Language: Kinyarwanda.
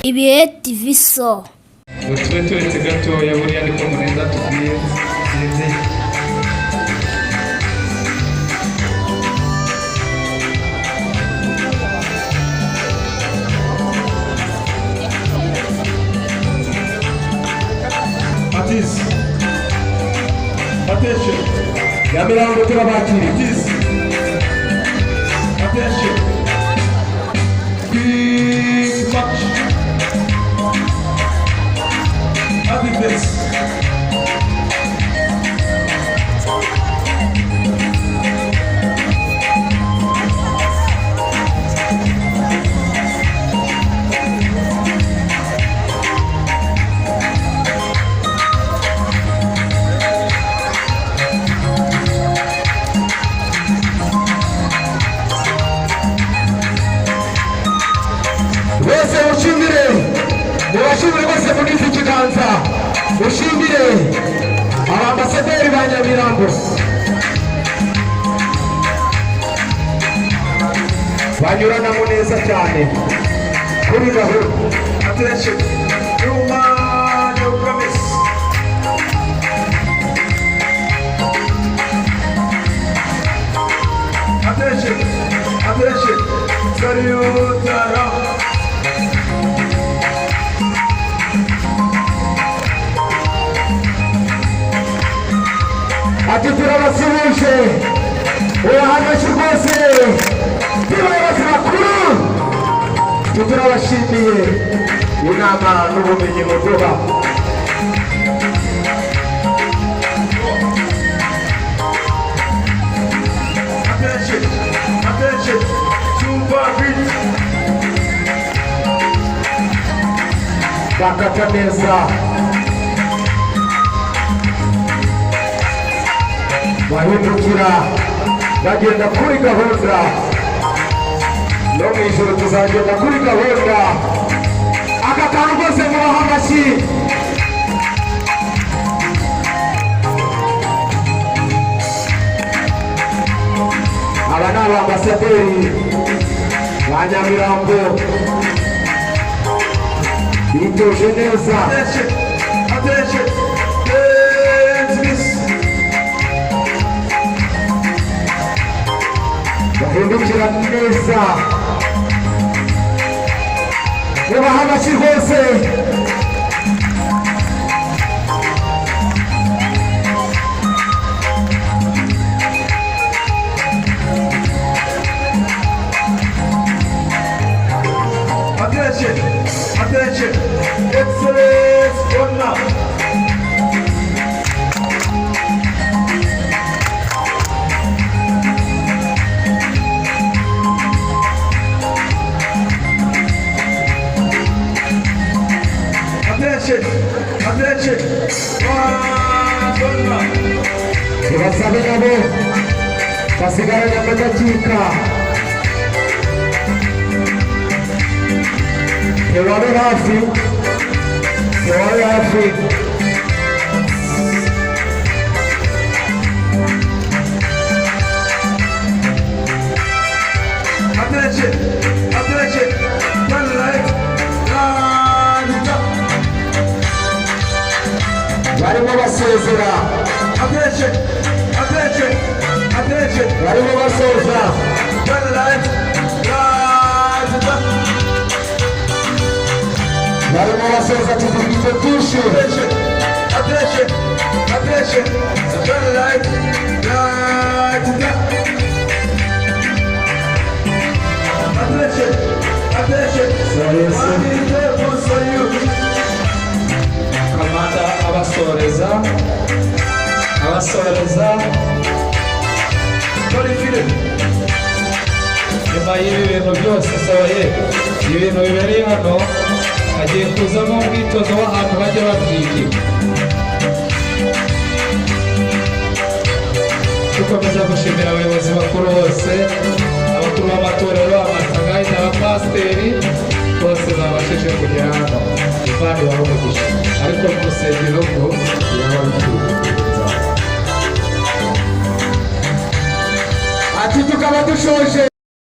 ibihe TV so tube turetse gatoya buriya ariko murenza tubwiye zirezeye Atiz attention Nyamirambo turabakira Atiz attention big match defense. Wese ushimire mubashimire bose munize ikiganza ushimire abaambasaderi ba Nyamirambo banyuranamo neza cyane kuri gahunda. Attention Juma no promise attention Sariyutara ati turabasuhuje urahameje rwose abayobozi bakuru turabashimiye inama n'ubumenyi muduha. Attention super beat bakata neza bahindukira bagenda kuri gahunda no mu ijoro tuzagenda kuri gahunda. Aka kantu rwose mubaha amashyi. Aba ni abaambasaderi ba Nyamirambo bitoje neza. Attention bahindukira neza mubaha amashyi rwose. Attention excellence honor attention basabe nabo basigaranye amadakika tewabe hafi attention one light barimo basezera. Attention barimo basoza one light barimo basoza tugifite byinshi. Attention one light attention kamanda abasoreza nyuma y'ibi bintu byose sabaye ibintu bibereye hano hagiye kuzamo umwitozo w'ahantu bajya babyigira. dukomeza gushimira abayobozi bakuru bose, abakuru b'amatorero, amasangari n'abapasiteri bose babashije kugera hano. Imana ibahe ariko mu rusengero bwo ati tukaba dushoje.